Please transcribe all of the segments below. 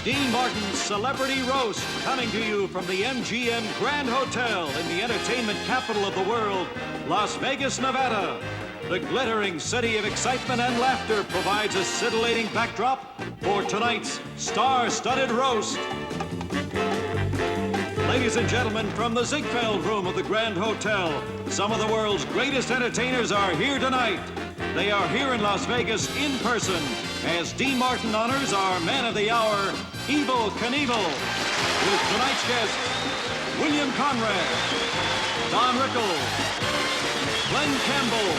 Dean Martin's Celebrity Roast, coming to you from the MGM Grand Hotel in the entertainment capital of the world, Las Vegas, Nevada. The glittering city of excitement and laughter provides a scintillating backdrop for tonight's star-studded roast. Ladies and gentlemen, from the Ziegfeld Room of the Grand Hotel, some of the world's greatest entertainers are here tonight. They are here in Las Vegas in person as Dean Martin honors our man of the hour, Evel Knievel, with tonight's guests, William Conrad, Don Rickles, Glenn Campbell,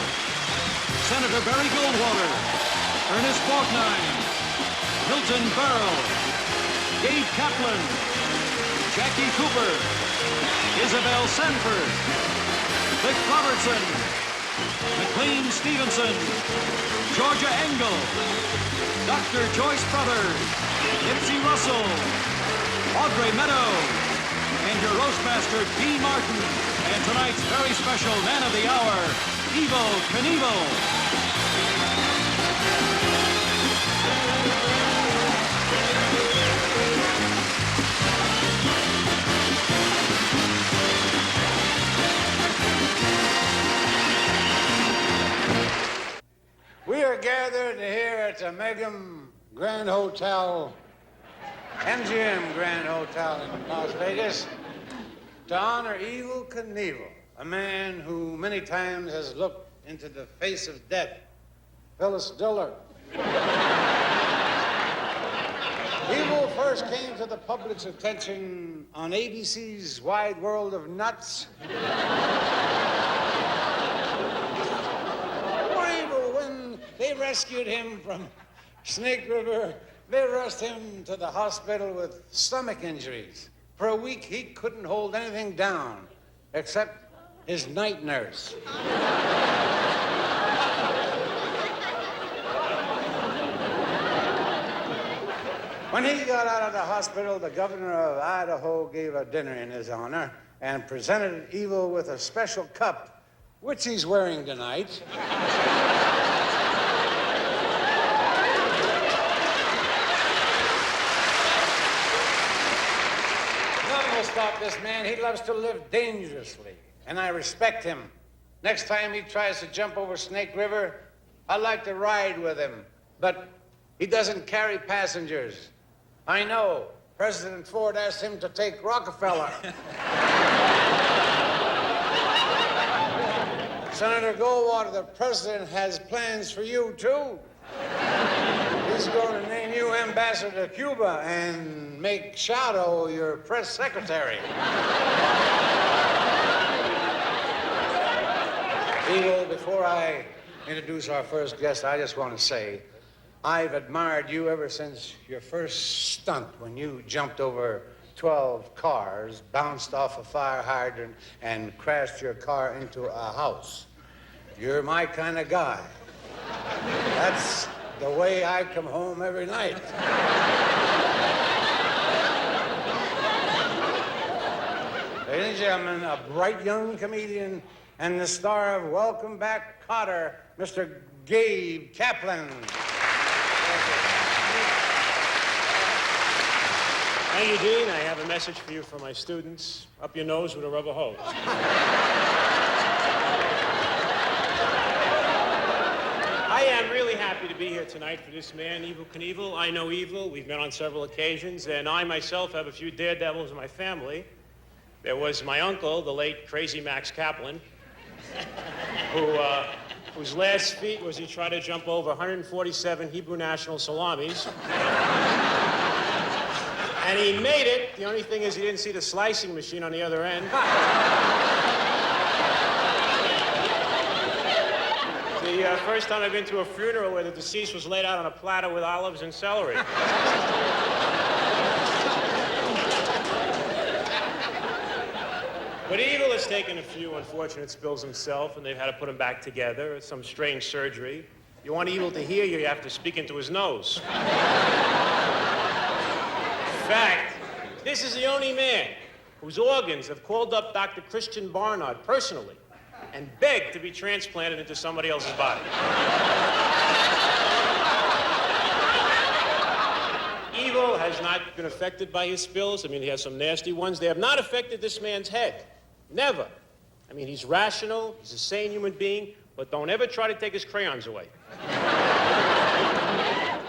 Senator Barry Goldwater, Ernest Borgnine, Milton Berle, Gabe Kaplan, Jackie Cooper, Isabel Sanford, Vic Robertson, McLean Stevenson, Georgia Engel, Dr. Joyce Brothers, Nipsey Russell, Audrey Meadow, and your roastmaster, Dean Martin, and tonight's very special man of the hour, Evel Knievel. We are gathered here at the MGM Grand Hotel, MGM Grand Hotel in Las Vegas, to honor Evel Knievel, a man who many times has looked into the face of death. Phyllis Diller. Evel first came to the public's attention on ABC's Wide World of Nuts. They rescued him from Snake River. They rushed him to the hospital with stomach injuries. For a week, he couldn't hold anything down except his night nurse. When he got out of the hospital, the governor of Idaho gave a dinner in his honor and presented Evel with a special cup, which he's wearing tonight. Stop this man. He loves to live dangerously, and I respect him. Next time he tries to jump over Snake River, I'd like to ride with him, but he doesn't carry passengers. I know. President Ford asked him to take Rockefeller. Senator Goldwater, the president has plans for you, too. He's going to name you ambassador to Cuba and make Shadow your press secretary. Evel, before I introduce our first guest, I just want to say I've admired you ever since your first stunt when you jumped over 12 cars, bounced off a fire hydrant, and crashed your car into a house. You're my kind of guy. That's the way I come home every night. Ladies and gentlemen, a bright young comedian and the star of Welcome Back, Kotter, Mr. Gabe Kaplan. Thank you, Dean. I have a message for you from my students. Up your nose with a rubber hose. I am really happy to be here tonight for this man, Evel Knievel. I know Evel. We've met on several occasions, and I myself have a few daredevils in my family. There was my uncle, the late Crazy Max Kaplan, whose last feat was he tried to jump over 147 Hebrew national salamis. And he made it. The only thing is he didn't see the slicing machine on the other end. The first time I've been to a funeral where the deceased was laid out on a platter with olives and celery. But Evel has taken a few unfortunate spills himself, and they've had to put him back together. It's some strange surgery. You want Evel to hear you have to speak into his nose. In fact, this is the only man whose organs have called up Dr. Christian Barnard personally and begged to be transplanted into somebody else's body. Evel Evil has not been affected by his spills. I mean, he has some nasty ones. They have not affected this man's head. Never. I mean, he's rational, he's a sane human being, but don't ever try to take his crayons away.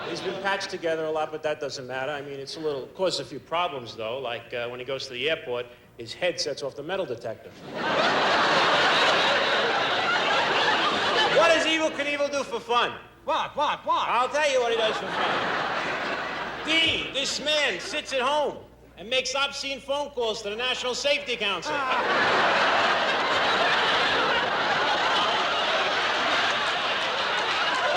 He's been patched together a lot, but that doesn't matter. I mean, it's a little, causes a few problems, though, like when he goes to the airport, his head sets off the metal detector. What does Evel Knievel do for fun? What? I'll tell you what he does for fun. Dean, this man sits at home and makes obscene phone calls to the National Safety Council. But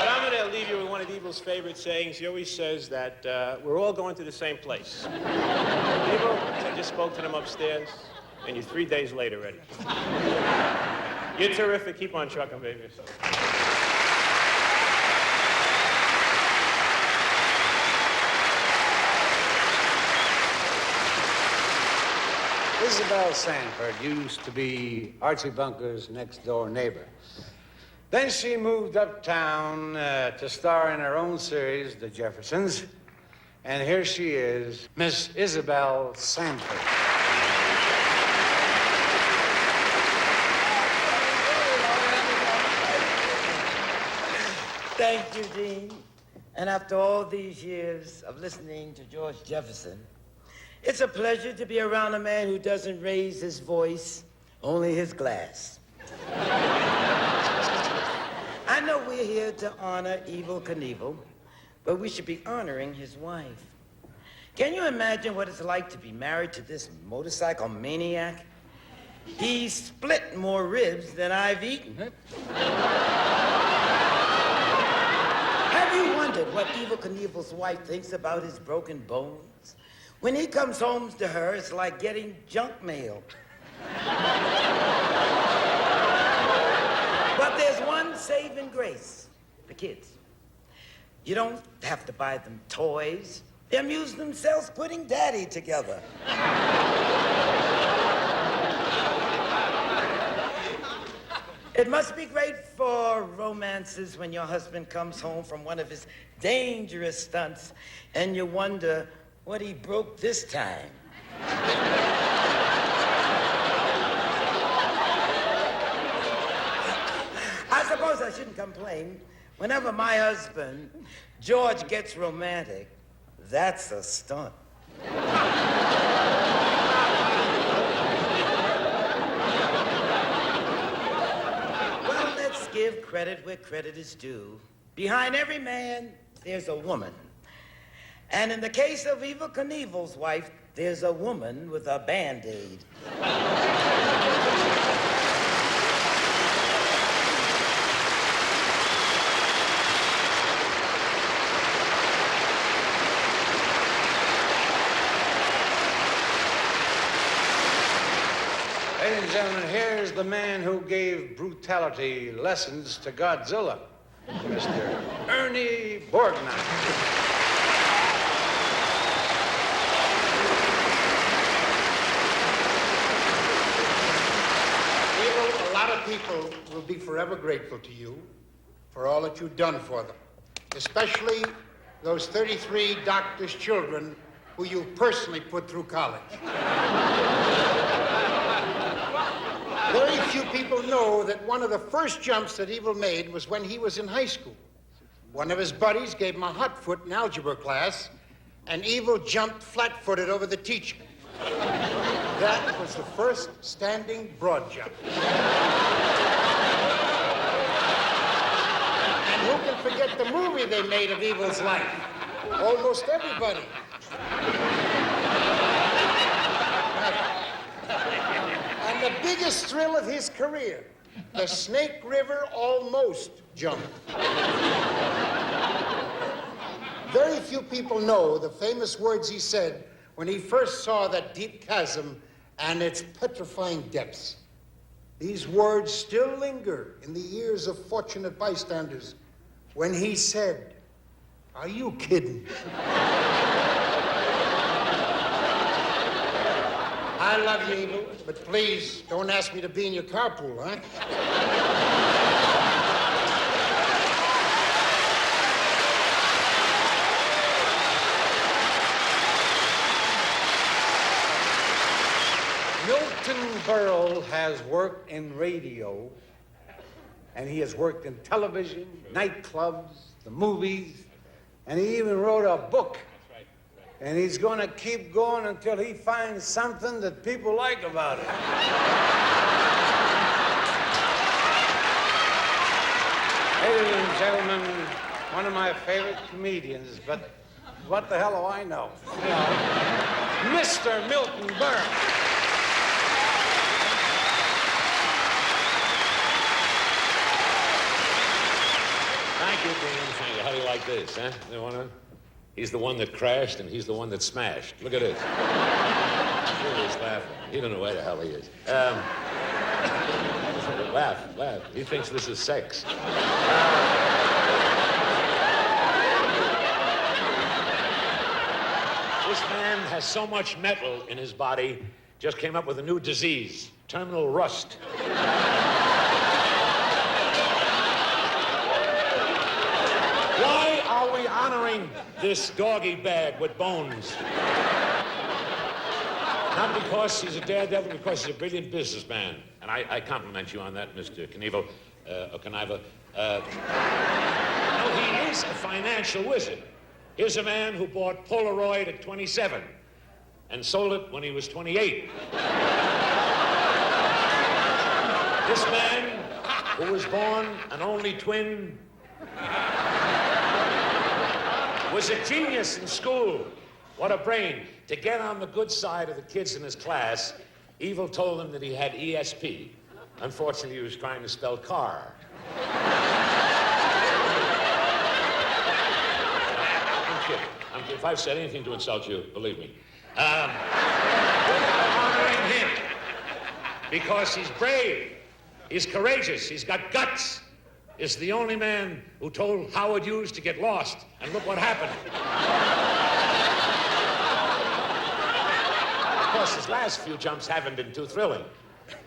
I'm going to leave you with one of Evel's favorite sayings. He always says that we're all going to the same place. Evel, I just spoke to them upstairs, and you're 3 days late already. You're terrific. Keep on trucking, baby. Isabel Sanford used to be Archie Bunker's next-door neighbor. Then she moved uptown to star in her own series, The Jeffersons. And here she is, Miss Isabel Sanford. Thank you, Dean. And after all these years of listening to George Jefferson, it's a pleasure to be around a man who doesn't raise his voice, only his glass. I know we're here to honor Evel Knievel, but we should be honoring his wife. Can you imagine what it's like to be married to this motorcycle maniac? He's split more ribs than I've eaten. Have you wondered what Evel Knievel's wife thinks about his broken bones? When he comes home to her, it's like getting junk mail. But there's one saving grace, the kids. You don't have to buy them toys. They amuse themselves putting daddy together. It must be great for romances when your husband comes home from one of his dangerous stunts and you wonder what he broke this time. I suppose I shouldn't complain. Whenever my husband, George, gets romantic, that's a stunt. Well, let's give credit where credit is due. Behind every man, there's a woman. And in the case of Evel Knievel's wife, there's a woman with a Band-Aid. Ladies and gentlemen, here's the man who gave brutality lessons to Godzilla, Mr. Ernie Borgnine. A lot of people will be forever grateful to you for all that you've done for them, especially those 33 doctors' children who you personally put through college. Very few people know that one of the first jumps that Evel made was when he was in high school. One of his buddies gave him a hot foot in algebra class, and Evel jumped flat-footed over the teacher. That was the first standing broad jump. And who can forget the movie they made of Evel's life? Almost everybody. And the biggest thrill of his career, the Snake River almost jump. Very few people know the famous words he said when he first saw that deep chasm and its petrifying depths. These words still linger in the ears of fortunate bystanders when he said, "Are you kidding?" I love you, Evel, but please don't ask me to be in your carpool, huh? Milton Berle has worked in radio, and he has worked in television, nightclubs, the movies, and he even wrote a book. And he's going to keep going until he finds something that people like about it. Ladies and gentlemen, one of my favorite comedians, but what the hell do I know? Mr. Milton Berle. Thank you, Dean. Thank you. How do you like this, huh? You wanna? He's the one that crashed, and he's the one that smashed. Look at this. Sure, he's laughing. He don't know where the hell he is. Laugh. He thinks this is sex. This man has so much metal in his body, just came up with a new disease, terminal rust. Why are we honoring this doggy bag with bones? Not because he's a daredevil, because he's a brilliant businessman. And I compliment you on that, Mr. Knievel, or Knievel. No, he is a financial wizard. Here's a man who bought Polaroid at 27 and sold it when he was 28. This man, who was born an only twin, was a genius in school. What a brain. To get on the good side of the kids in his class, Evel told him that he had ESP. Unfortunately, he was trying to spell car. I'm kidding. If I've said anything to insult you, believe me. We're honoring him because he's brave, he's courageous, he's got guts. Is the only man who told Howard Hughes to get lost, and look what happened. Of course, his last few jumps haven't been too thrilling.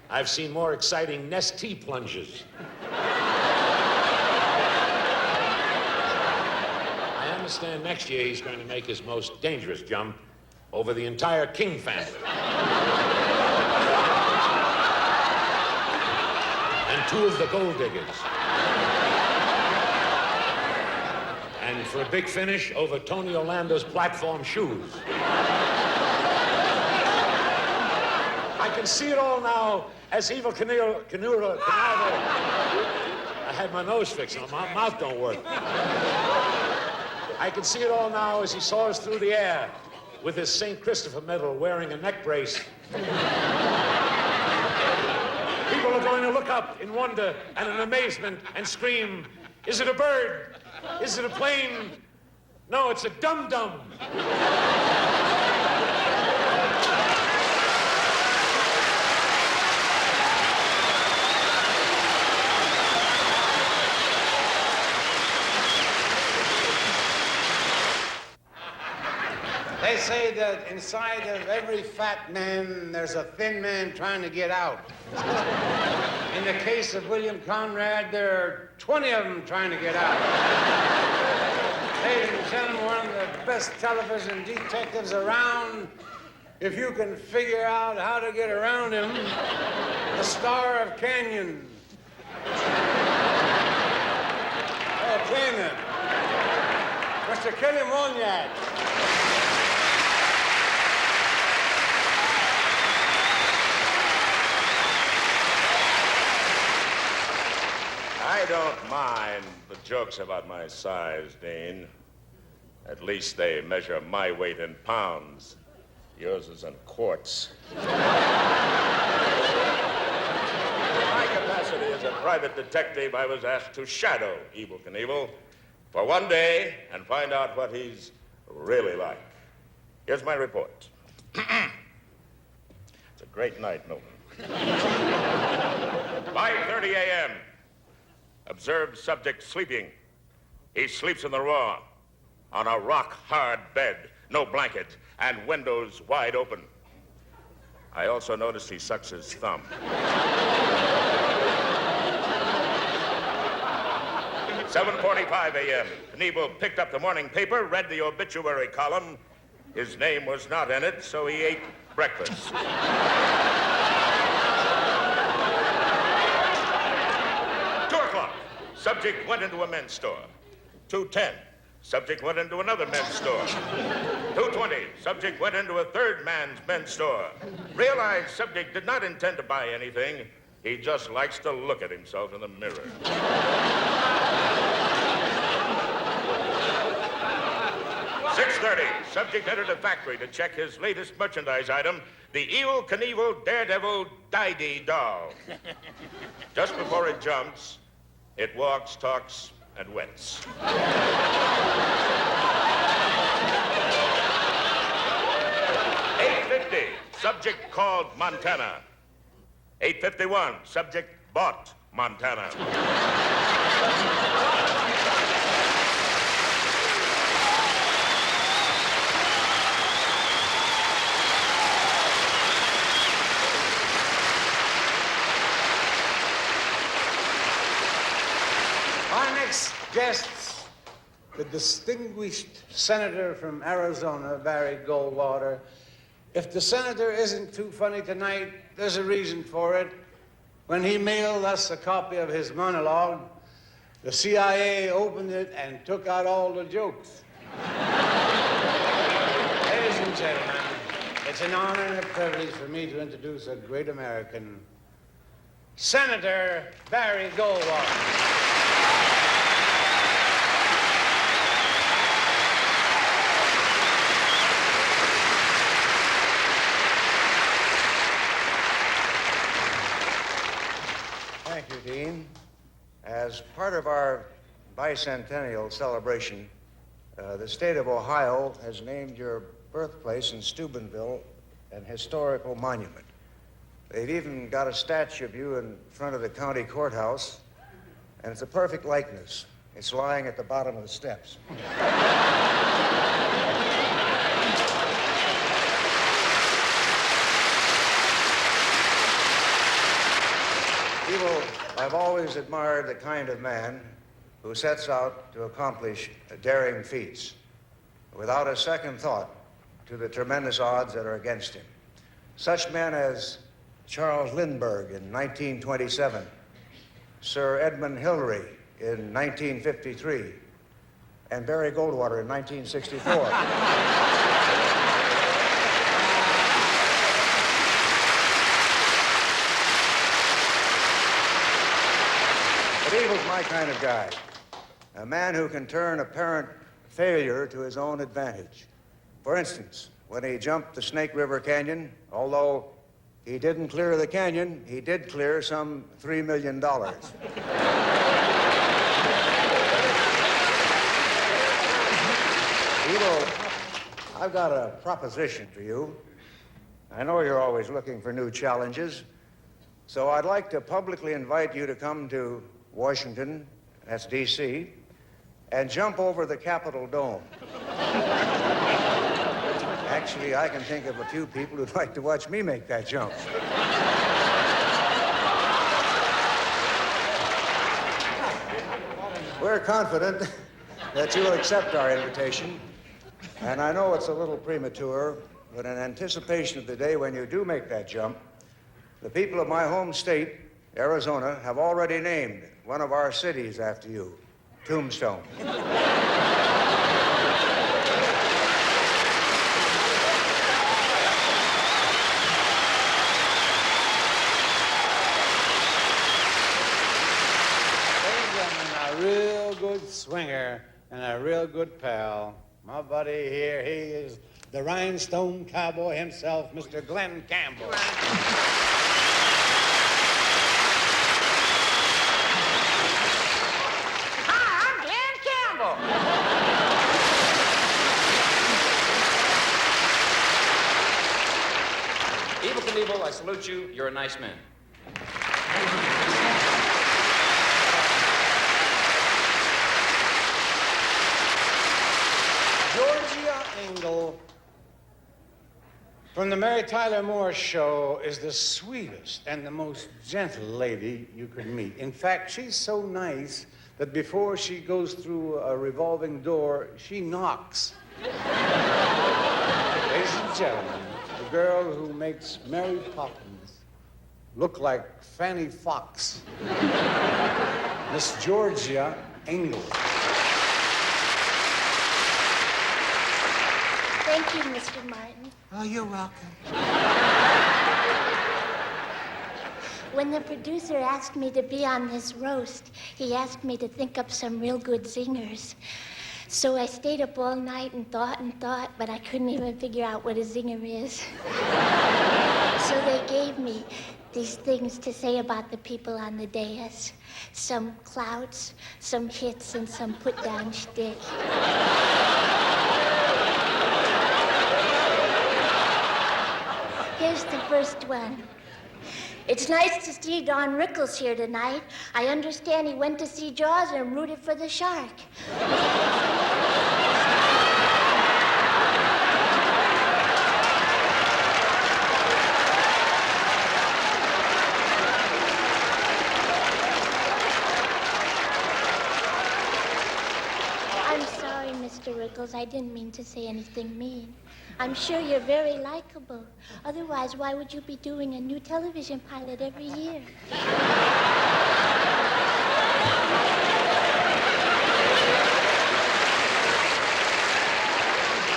I've seen more exciting Nestea plunges. I understand next year he's going to make his most dangerous jump over the entire King family. And two of the gold diggers. And for a big finish, over Tony Orlando's platform shoes. I can see it all now as Evel Knievel. I had my nose fixed, my mouth don't work. I can see it all now as he soars through the air with his St. Christopher medal wearing a neck brace. People are going to look up in wonder and in amazement and scream, "Is it a bird? Is it a plane? No, it's a dum-dum." They say that inside of every fat man, there's a thin man trying to get out. In the case of William Conrad, there are 20 of them trying to get out. Ladies and gentlemen, one of the best television detectives around. If you can figure out how to get around him, the star of Canyon. Okay, then. Mr. Kelly Moniak. I don't mind the jokes about my size, Dean. At least they measure my weight in pounds. Yours is in quarts. In my capacity as a private detective, I was asked to shadow Evel Knievel for one day and find out what he's really like. Here's my report. It's a great night, Milton. 5:30 a.m. Observed subject sleeping. He sleeps in the raw, on a rock-hard bed, no blanket, and windows wide open. I also noticed he sucks his thumb. 7:45 a.m. Knievel picked up the morning paper, read the obituary column. His name was not in it, so he ate breakfast. Subject went into a men's store. 2:10. Subject went into another men's store. 2:20. Subject went into a third man's men's store. Realized subject did not intend to buy anything. He just likes to look at himself in the mirror. 6:30. Subject entered a factory to check his latest merchandise item, the Evel Knievel Daredevil Didi doll. Just before it jumps, it walks, talks, and wets. 8:50. Subject called Montana. 8:51. Subject bought Montana. Our next guest, the distinguished senator from Arizona, Barry Goldwater. If the senator isn't too funny tonight, there's a reason for it. When he mailed us a copy of his monologue, the CIA opened it and took out all the jokes. Ladies and gentlemen, it's an honor and a privilege for me to introduce a great American, Senator Barry Goldwater. Thank you, Dean. As part of our bicentennial celebration, the state of Ohio has named your birthplace in Steubenville an historical monument. They've even got a statue of you in front of the county courthouse, and it's a perfect likeness. It's lying at the bottom of the steps. Evel, I've always admired the kind of man who sets out to accomplish daring feats without a second thought to the tremendous odds that are against him. Such men as Charles Lindbergh in 1927, Sir Edmund Hillary in 1953, and Barry Goldwater in 1964. But Evel's my kind of guy, a man who can turn apparent failure to his own advantage. For instance, when he jumped the Snake River Canyon, although he didn't clear the canyon, he did clear some $3 million. Evel, I've got a proposition for you. I know you're always looking for new challenges, so I'd like to publicly invite you to come to Washington, that's D.C., and jump over the Capitol Dome. Actually, I can think of a few people who'd like to watch me make that jump. We're confident that you will accept our invitation, and I know it's a little premature, but in anticipation of the day when you do make that jump, the people of my home state, Arizona, have already named one of our cities after you, Tombstone. Ladies and gentlemen, a real good swinger and a real good pal. My buddy here, he is the rhinestone cowboy himself, Mr. Glenn Campbell. Evel Knievel, I salute you. You're a nice man. Georgia Engel from the Mary Tyler Moore Show is the sweetest and the most gentle lady you could meet. In fact, she's so nice that before she goes through a revolving door, she knocks. Ladies and gentlemen, the girl who makes Mary Poppins look like Fanny Fox. Miss Georgia Engel. Thank you, Mr. Martin. Oh, you're welcome. When the producer asked me to be on this roast, he asked me to think up some real good zingers. So I stayed up all night and thought, but I couldn't even figure out what a zinger is. So they gave me these things to say about the people on the dais. Some clouts, some hits, and some put-down shtick. Here's the first one. It's nice to see Don Rickles here tonight. I understand he went to see Jaws and rooted for the shark. I'm sorry, Mr. Rickles. I didn't mean to say anything mean. I'm sure you're very likable. Otherwise, why would you be doing a new television pilot every year?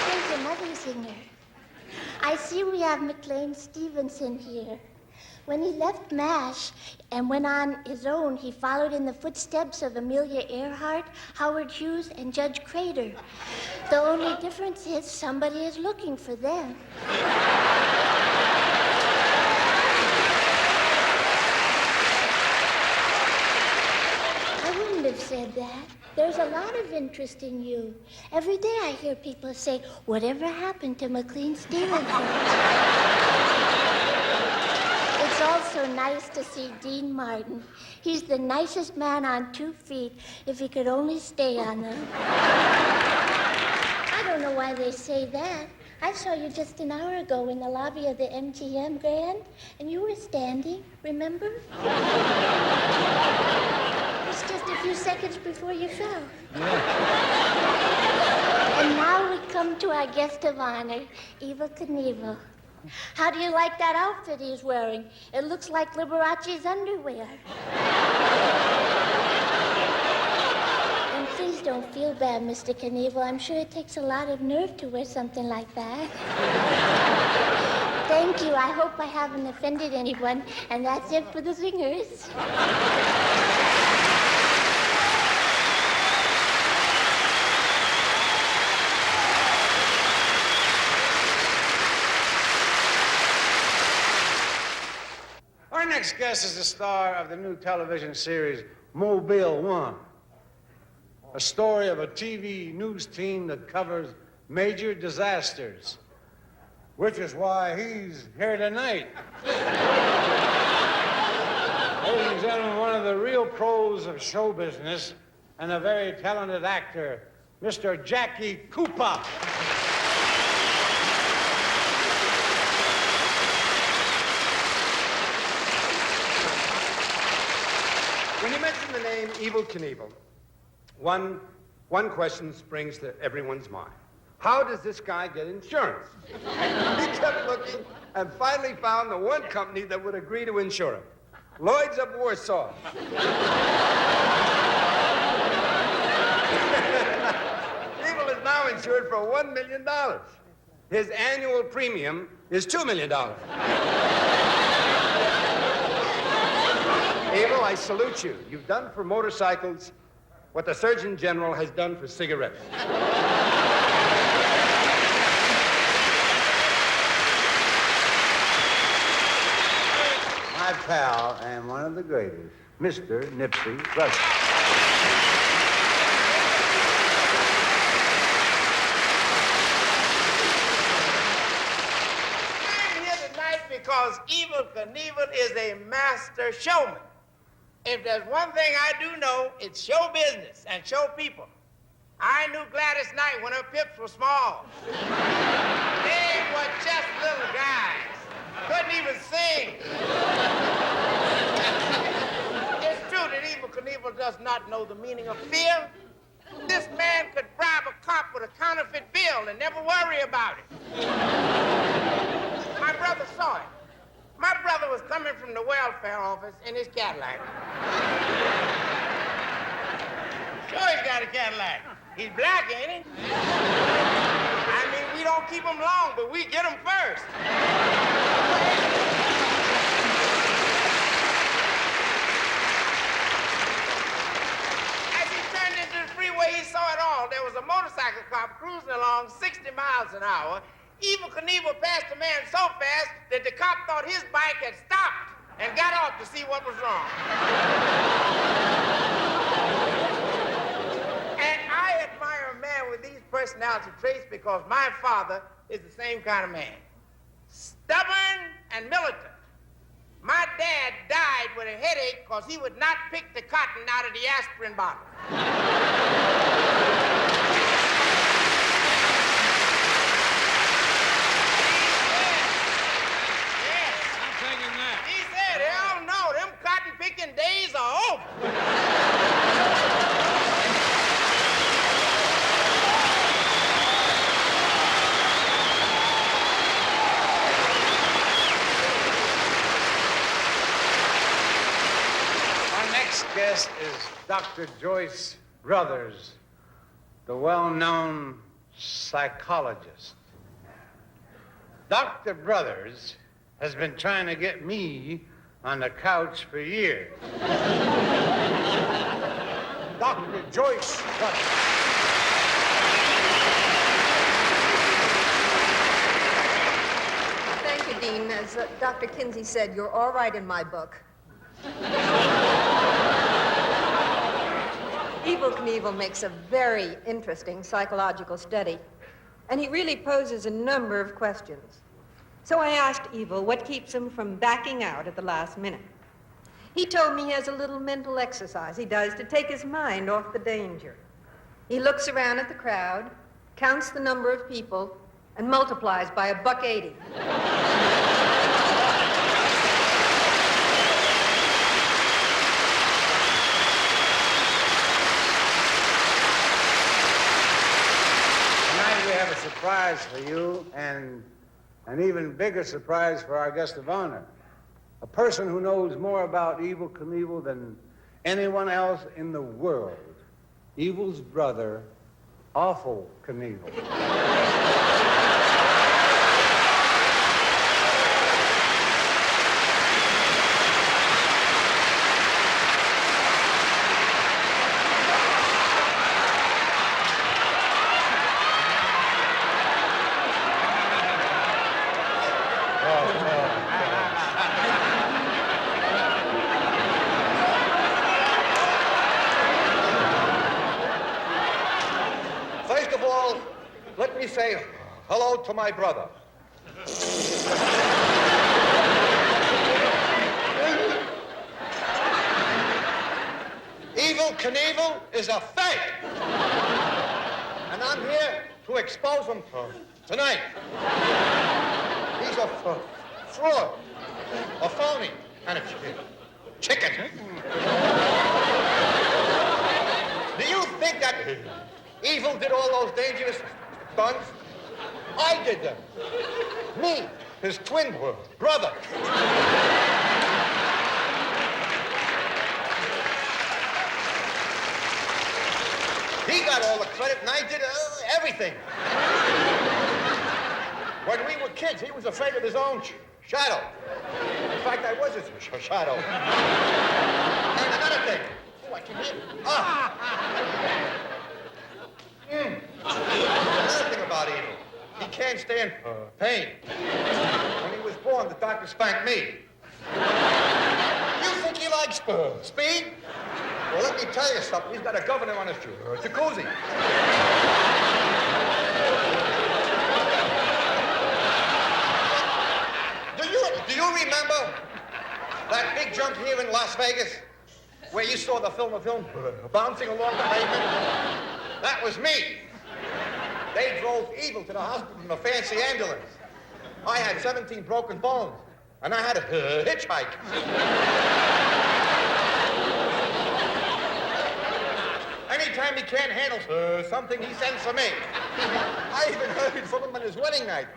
Here's another singer. I see we have McLean Stevenson here. When he left MASH and went on his own, he followed in the footsteps of Amelia Earhart, Howard Hughes, and Judge Crater. The only difference is somebody is looking for them. I wouldn't have said that. There's a lot of interest in you. Every day I hear people say, whatever happened to McLean Stevenson? It's also nice to see Dean Martin. He's the nicest man on 2 feet if he could only stay on them. I don't know why they say that. I saw you just an hour ago in the lobby of the MGM Grand, and you were standing, remember? It's just a few seconds before you fell. And now we come to our guest of honor, Evel Knievel. How do you like that outfit he's wearing? It looks like Liberace's underwear. And please don't feel bad, Mr. Knievel. I'm sure it takes a lot of nerve to wear something like that. Thank you. I hope I haven't offended anyone. And that's it for the singers. Our next guest is the star of the new television series, Mobile One. A story of a TV news team that covers major disasters, which is why he's here tonight. Ladies and gentlemen, one of the real pros of show business and a very talented actor, Mr. Jackie Cooper. When you mention the name Evel Knievel, one question springs to everyone's mind. How does this guy get insurance? He kept looking and finally found the one company that would agree to insure him. Lloyd's of Warsaw. Evel is now insured for $1 million. His annual premium is $2 million. Evel, I salute you. You've done for motorcycles what the Surgeon General has done for cigarettes. My pal and one of the greatest, Mr. Nipsey Russell. I'm here tonight because Evel Knievel is a master showman. If there's one thing I do know, it's show business and show people. I knew Gladys Knight when her pips were small. They were just little guys. Couldn't even sing. It's true that Evel Knievel does not know the meaning of fear. This man could bribe a cop with a counterfeit bill and never worry about it. My brother saw it. My brother was coming from the welfare office in his Cadillac. Sure he's got a Cadillac. He's black, ain't he? I mean, we don't keep him long, but we get him first. As he turned into the freeway, he saw it all. There was a motorcycle cop cruising along 60 miles an hour. Evel Knievel passed the man so fast that the cop thought his bike had stopped and got off to see what was wrong. And I admire a man with these personality traits because my father is the same kind of man. Stubborn and militant. My dad died with a headache because he would not pick the cotton out of the aspirin bottle. He said, hell no, them cotton picking days are over. Our next guest is Dr. Joyce Brothers, the well-known psychologist. Dr. Brothers has been trying to get me on the couch for years. Dr. Joyce Brothers. Thank you, Dean. As Dr. Kinsey said, you're all right in my book. Evel Knievel makes a very interesting psychological study, and he really poses a number of questions. So I asked Evel what keeps him from backing out at the last minute. He told me he has a little mental exercise he does to take his mind off the danger. He looks around at the crowd, counts the number of people, and multiplies by $1.80. Tonight we have a surprise for you, and an even bigger surprise for our guest of honor. A person who knows more about Evel Knievel than anyone else in the world. Evel's brother, Awful Knievel. First of all, let me say hello to my brother. Evel Knievel is a fake. And I'm here to expose him tonight. He's a fraud, a phony, and a chicken. Do you think that Evel did all those dangerous stunts? I did them. Me, his twin brother. He got all the credit, and I did everything. When we were kids, he was afraid of his own shadow. In fact, I was his shadow. And another thing. Oh, I can hear it. Another thing about Evel. He can't stand pain. When he was born, the doctor spanked me. You think he likes speed? Well, let me tell you something. He's got a governor on his jacuzzi. Do you remember that big jump here in Las Vegas where you saw the film bouncing along the pavement? That was me. They drove Evel to the hospital in a fancy ambulance. I had 17 broken bones, and I had to hitchhike. Anytime he can't handle something, he sends for me. I even heard it from him on his wedding night.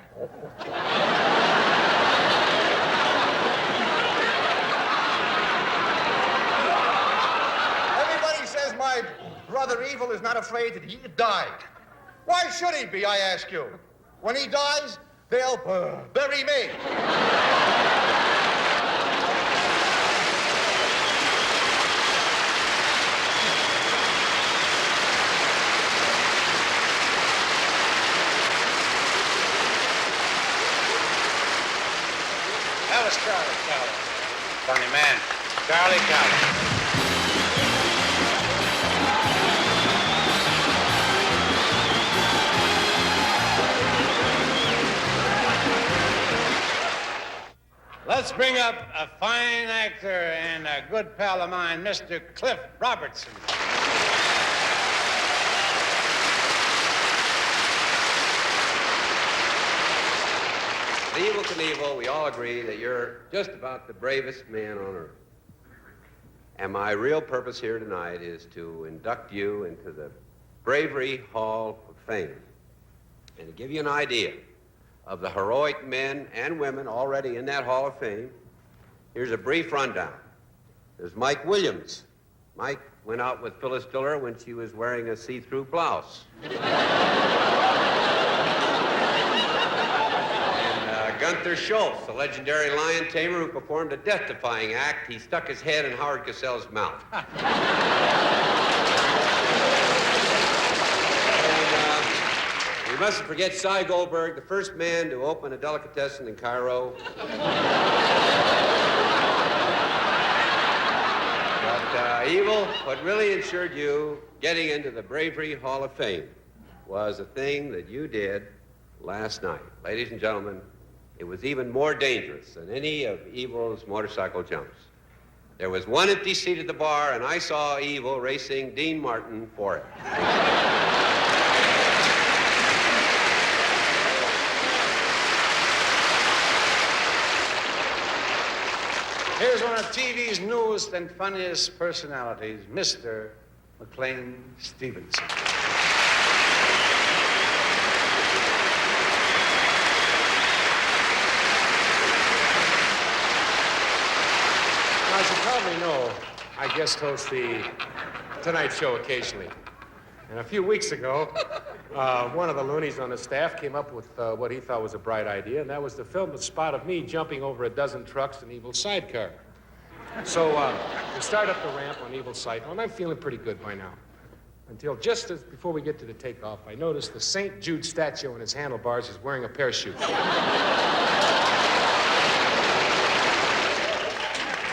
Everybody says my brother was not afraid that he'd die. Why should he be, I ask you? When he dies, they'll bury me. That was Charlie Cowley. Funny man. Charlie Cowley. Let's bring up a fine actor and a good pal of mine, Mr. Cliff Robertson. Evel Knievel, we all agree that you're just about the bravest man on earth. And my real purpose here tonight is to induct you into the Bravery Hall of Fame and to give you an idea of the heroic men and women already in that Hall of Fame. Here's a brief rundown. There's Mike Williams. Mike went out with Phyllis Diller when she was wearing a see-through blouse. Gunther Schultz, the legendary lion tamer who performed a death-defying act. He stuck his head in Howard Cosell's mouth. We mustn't forget Cy Goldberg, the first man to open a delicatessen in Cairo. But, Evel, what really ensured you getting into the Bravery Hall of Fame was a thing that you did last night. Ladies and gentlemen, it was even more dangerous than any of Evel's motorcycle jumps. There was one empty seat at the bar, and I saw Evel racing Dean Martin for it. Here's one of TV's newest and funniest personalities, Mr. McLean Stevenson. As you probably know, I guest host the Tonight Show occasionally. And a few weeks ago, one of the loonies on the staff came up with what he thought was a bright idea, and that was to film a spot of me jumping over a dozen trucks in Evel's sidecar. So we start up the ramp on Evel's side, and I'm feeling pretty good by now. Until just before we get to the takeoff, I noticed the St. Jude statue on his handlebars is wearing a parachute.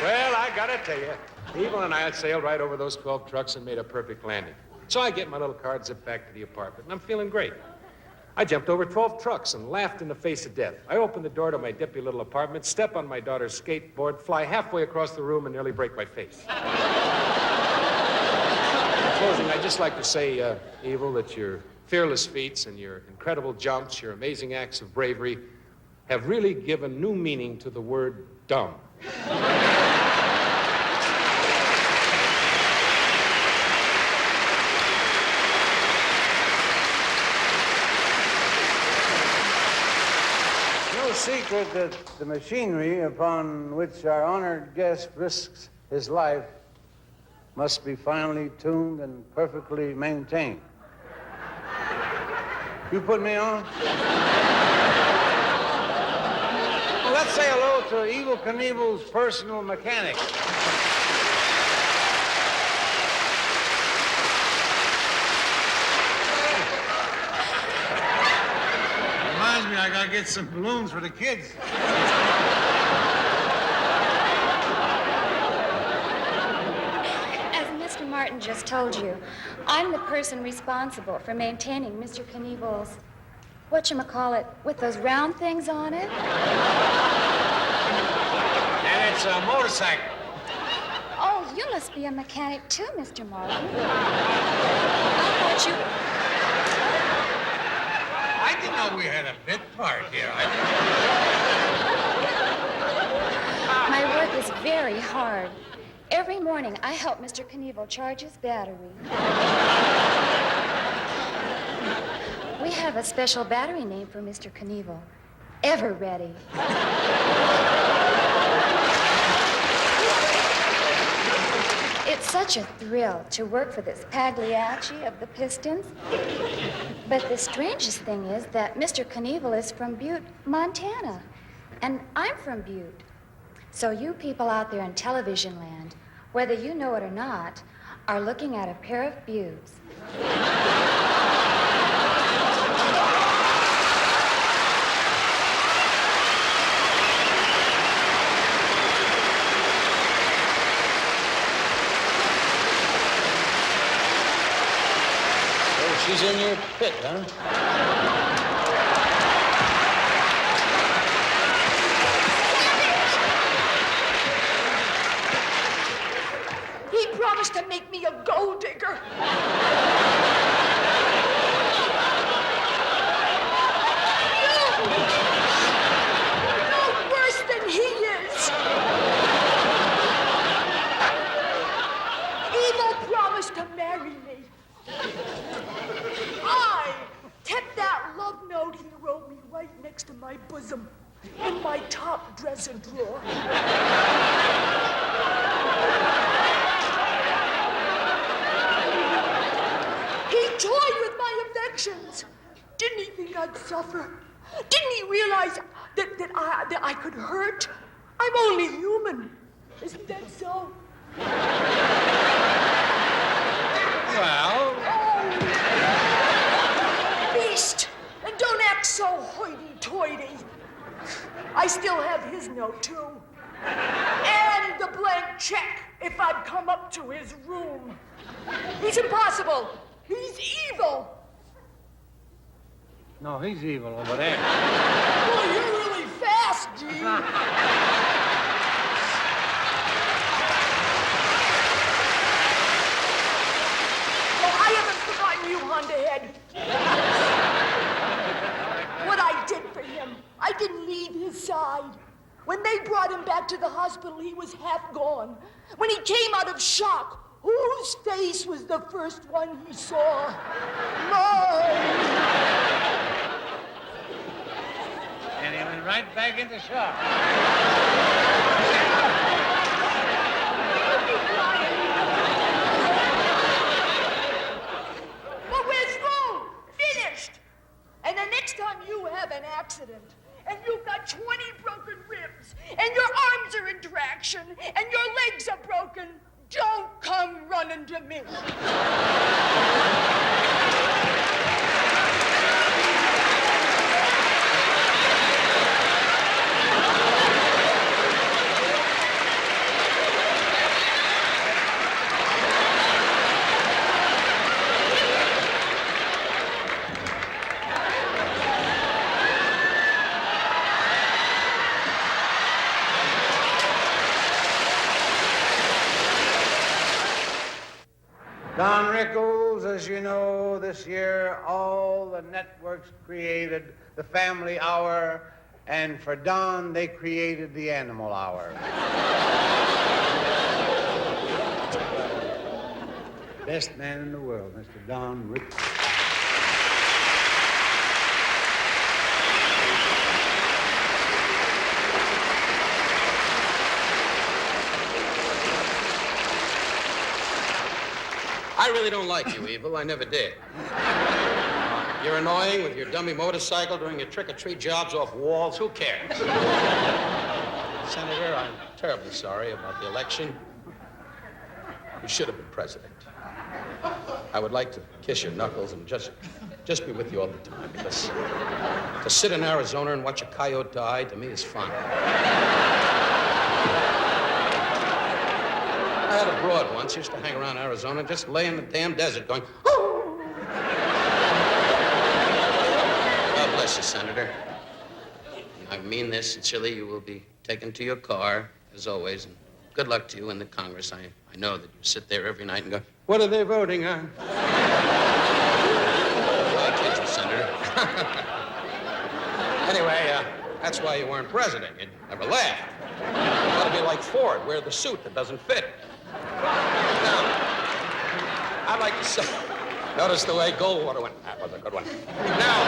Well, I gotta tell you, Evel and I had sailed right over those 12 trucks and made a perfect landing. So I get my little car and zip back to the apartment, and I'm feeling great. I jumped over 12 trucks and laughed in the face of death. I opened the door to my dippy little apartment, step on my daughter's skateboard, fly halfway across the room, and nearly break my face. In closing, I'd just like to say, Evel, that your fearless feats and your incredible jumps, your amazing acts of bravery, have really given new meaning to the word dumb. No secret that the machinery upon which our honored guest risks his life must be finely tuned and perfectly maintained. You put me on? Well, let's say hello to Evel Knievel's personal mechanic. Reminds me, I gotta get some balloons for the kids. As Mr. Martin just told you, I'm the person responsible for maintaining Mr. Knievel's, whatchamacallit, with those round things on it. And it's a motorcycle. Oh, you must be a mechanic too, Mr. Martin. I thought you... I didn't know we had a bit part here. My work is very hard. Every morning, I help Mr. Knievel charge his battery. We have a special battery name for Mr. Knievel. Ever Ready. It's such a thrill to work for this Pagliacci of the Pistons. But the strangest thing is that Mr. Knievel is from Butte, Montana, and I'm from Butte. So you people out there in television land, whether you know it or not, are looking at a pair of buttes. She's in your pit, huh? He promised to make me a gold digger. No worse than he is. Evel promised to marry me. I kept that love note he wrote me right next to my bosom in my top dresser drawer. He toyed with my affections. Didn't he think I'd suffer? Didn't he realize that I could hurt? I'm only human. Isn't that so? Well... Beast! And don't act so hoity-toity. I still have his note, too. And the blank check if I'd come up to his room. He's impossible. He's evil. No, he's evil over there. Boy, you're really fast, Gene. I haven't forgotten you, Honda Head. What I did for him, I didn't leave his side. When they brought him back to the hospital, he was half gone. When he came out of shock, whose face was the first one he saw? Mine. And he went right back into shock. But we're through. Finished. And the next time you have an accident, and you've got 20 broken ribs, and your arms are in traction, and your legs are broken, don't come running to me. Don Rickles, as you know, this year all the networks created the Family Hour, and for Don, they created the Animal Hour. Best man in the world, Mr. Don Rickles. I really don't like you, Evel. I never did. You're annoying with your dummy motorcycle doing your trick-or-treat jobs off walls. Who cares? Senator, I'm terribly sorry about the election. You should have been president. I would like to kiss your knuckles and just be with you all the time, because to sit in Arizona and watch a coyote die, to me, is fun. I had a broad once, used to hang around Arizona, just lay in the damn desert going, oh! God bless you, Senator. I mean this sincerely. You will be taken to your car, as always, and good luck to you in the Congress. I know that you sit there every night and go, what are they voting on? I kid you, Senator. Anyway, that's why you weren't president. You'd never laughed. You gotta be like Ford, wear the suit that doesn't fit. Now, I'd like to say, notice the way Goldwater went. That was a good one. Now,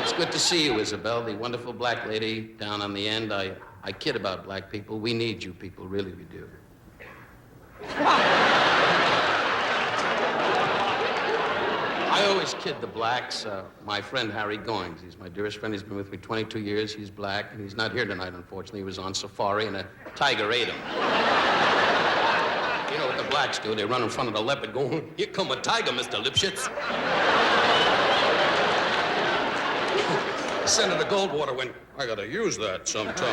it's good to see you, Isabel, the wonderful black lady down on the end. I I kid about black people. We need you people, really we do. I always kid the blacks. My friend Harry Goings, he's my dearest friend. He's been with me 22 years. He's black, and he's not here tonight, unfortunately. He was on safari, and a tiger ate him. You know what the blacks do? They run in front of the leopard going, "Here come a tiger, Mr. Lipschitz." Senator Goldwater went, "I gotta use that sometime."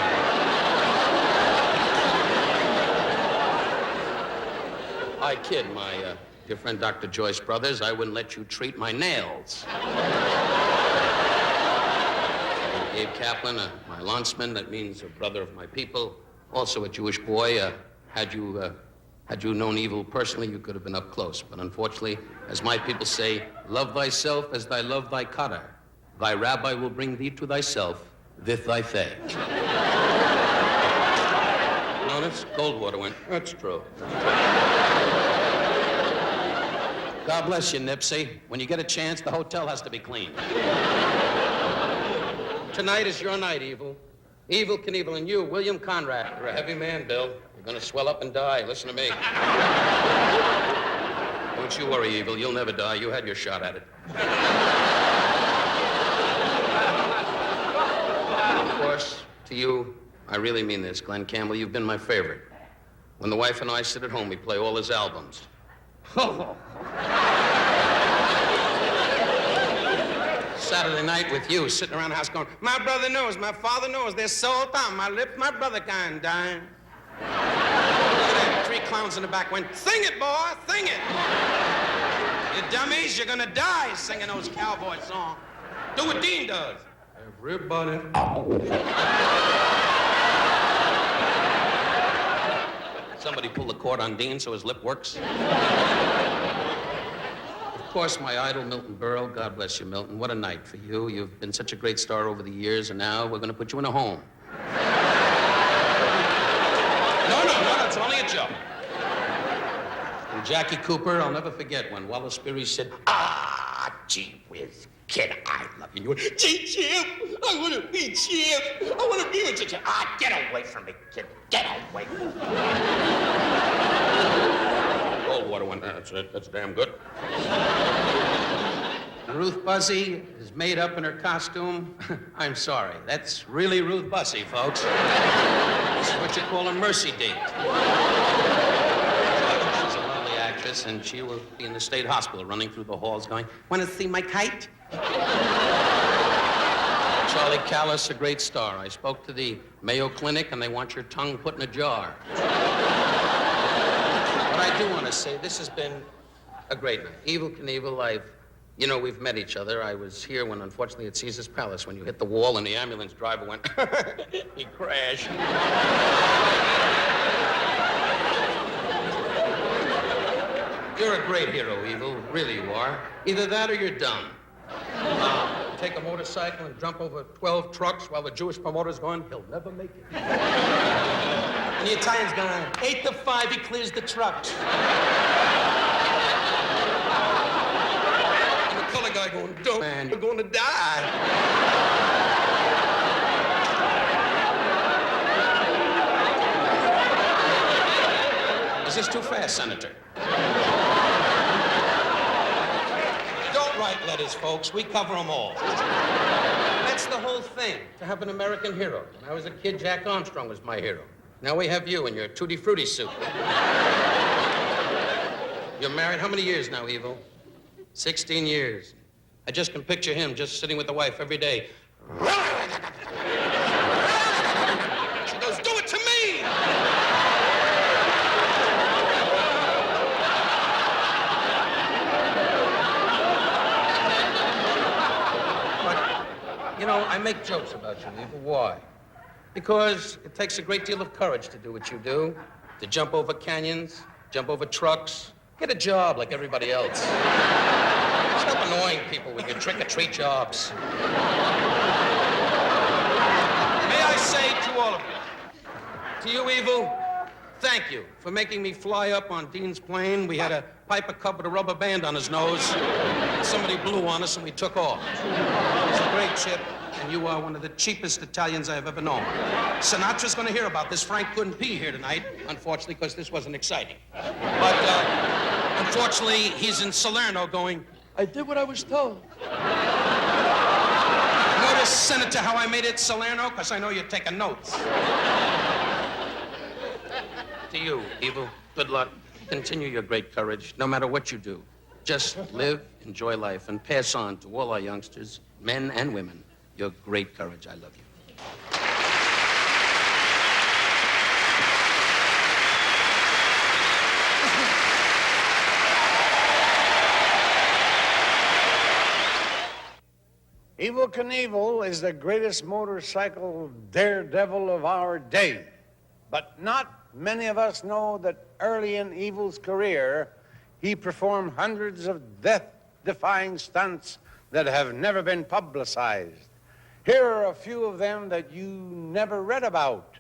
I kid my dear friend Dr. Joyce Brothers. I wouldn't let you treat my nails. Abe Kaplan, my landsman, that means a brother of my people, also a Jewish boy. Had you known Evel personally, you could have been up close. But unfortunately, as my people say, love thyself as thy love thy Kader. Thy rabbi will bring thee to thyself, with thy faith. Notice? Goldwater went, "That's true." God bless you, Nipsey. When you get a chance, the hotel has to be clean. Tonight is your night, Evel. Evel Knievel and you, William Conrad. You're a heavy man, Bill. You're gonna swell up and die. Listen to me. Don't you worry, Evel. You'll never die. You had your shot at it. Of course, to you, I really mean this, Glenn Campbell. You've been my favorite. When the wife and I sit at home, we play all his albums. Saturday night with you, sitting around the house going, "My brother knows, my father knows, they're salt on my lips, my brother can't die." Look at that, 3 clowns in the back went, "Sing it, boy, sing it." You dummies, you're gonna die singing those cowboy songs. Do what Dean does. Everybody. Somebody pull the cord on Dean so his lip works. Of course, my idol, Milton Berle. God bless you, Milton. What a night for you. You've been such a great star over the years, and now we're going to put you in a home. No, it's only a joke. And Jackie Cooper, I'll never forget when Wallace Beery said, "Ah, gee whiz, kid, I love you." And you went, "Gee, Chip, I want to be Chip. I want to be with you, Chip." "Ah, get away from me, kid. Get away from me." Goldwater went, "That's it. That's damn good." Ruth Buzzy is made up in her costume. I'm sorry. That's really Ruth Buzzy, folks. This is what you call a mercy date. She's a lovely actress, and she will be in the state hospital running through the halls going, "Want to see my kite?" Charlie Callis, a great star. I spoke to the Mayo Clinic, and they want your tongue put in a jar. But I do want to say, this has been a great night. Evel Knievel, we've met each other. I was here when, unfortunately, at Caesar's Palace, when you hit the wall and the ambulance driver went, he crashed. You're a great hero, Evel. Really you are. Either that or you're dumb. Take a motorcycle and jump over 12 trucks while the Jewish promoter's going, "He'll never make it." And the Italian's going, 8 to 5, he clears the trucks. And the color guy going, "Don't, man, you're going to die." Is this too fast, Senator? Write letters, folks. We cover them all. That's the whole thing, to have an American hero. When I was a kid, Jack Armstrong was my hero. Now we have you in your Tutti Frutti suit. You're married how many years now, Evel? 16 years. I just can picture him just sitting with the wife every day. She goes, "Do it to me!" I make jokes about you, Evel. Why? Because it takes a great deal of courage to do what you do, to jump over canyons, jump over trucks, get a job like everybody else. Stop annoying people with your trick-or-treat jobs. May I say to all of you, to you, Evel, thank you for making me fly up on Dean's plane. We had a Piper Cub with a rubber band on his nose. Somebody blew on us and we took off. It was a great trip. and you are one of the cheapest Italians I have ever known. Sinatra's going to hear about this. Frank couldn't be here tonight, unfortunately, because this wasn't exciting. But, unfortunately, he's in Salerno going, I did what I was told. Notice, Senator, how I made it Salerno? Because I know you're taking notes. To you, Evel, good luck. Continue your great courage, no matter what you do. Just live, enjoy life, and pass on to all our youngsters, men and women, your great courage. I love you. Evel Knievel is the greatest motorcycle daredevil of our day. But not many of us know that early in Evel's career, he performed hundreds of death-defying stunts that have never been publicized. Here are a few of them that you never read about.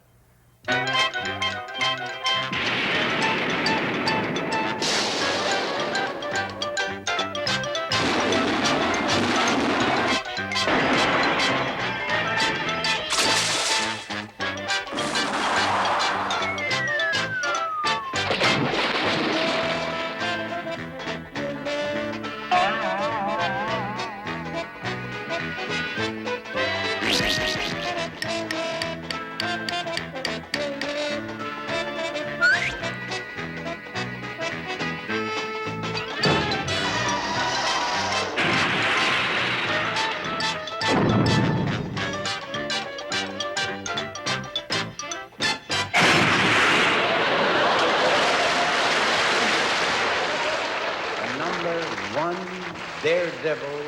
Daredevil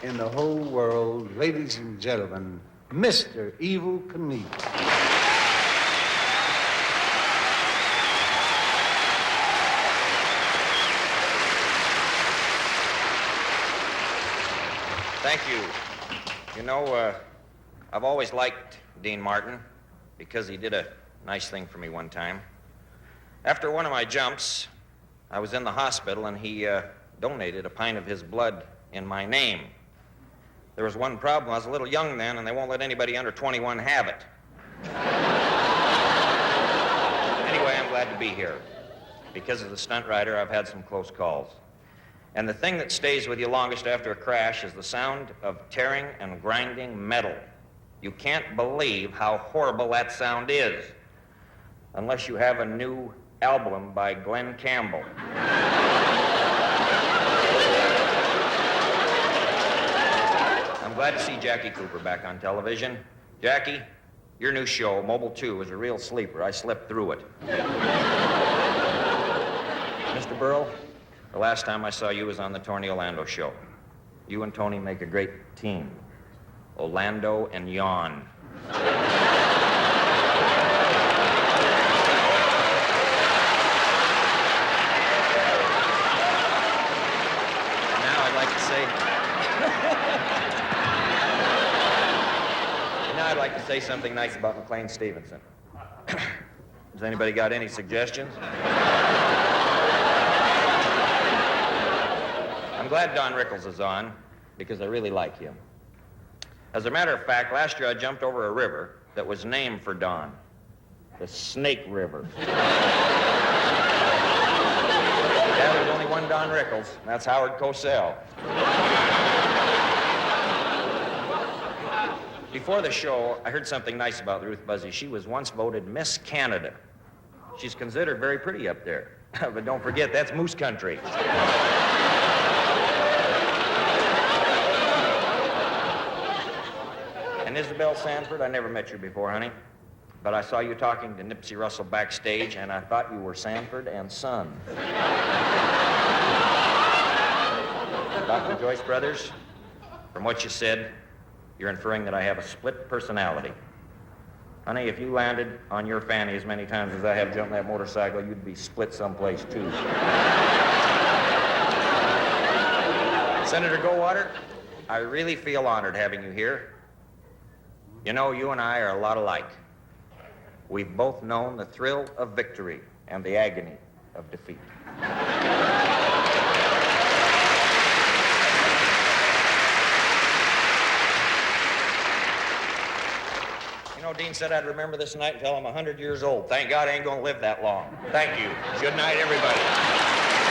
in the whole world, ladies and gentlemen, Mr. Evel Knievel. Thank you. You know, I've always liked Dean Martin because he did a nice thing for me one time. After one of my jumps, I was in the hospital and he donated a pint of his blood in my name. There was one problem. I was a little young then, and they won't let anybody under 21 have it. Anyway, I'm glad to be here. Because of the stunt rider, I've had some close calls. And the thing that stays with you longest after a crash is the sound of tearing and grinding metal. You can't believe how horrible that sound is, unless you have a new album by Glenn Campbell. I'm glad to see Jackie Cooper back on television. Jackie, your new show, Mobile 2, is a real sleeper. I slept through it. Mr. Burl, the last time I saw you was on the Tony Orlando show. You and Tony make a great team. Orlando and Yawn. Now I'd like to say something nice about McLean Stevenson. Has anybody got any suggestions? I'm glad Don Rickles is on, because I really like him. As a matter of fact, last year I jumped over a river that was named for Don, the Snake River. Yeah, there's only one Don Rickles, and that's Howard Cosell. Before the show, I heard something nice about Ruth Buzzy. She was once voted Miss Canada. She's considered very pretty up there. But don't forget, that's Moose Country. And Isabel Sanford, I never met you before, honey. But I saw you talking to Nipsey Russell backstage, and I thought you were Sanford and Son. Dr. Joyce Brothers, from what you said, you're inferring that I have a split personality. Honey, if you landed on your fanny as many times as I have jumped that motorcycle, you'd be split someplace, too. Senator Goldwater, I really feel honored having you here. You know, you and I are a lot alike. We've both known the thrill of victory and the agony of defeat. know, Dean said I'd remember this night until I'm 100 years old. Thank God I ain't gonna live that long. Thank you. Good night, everybody.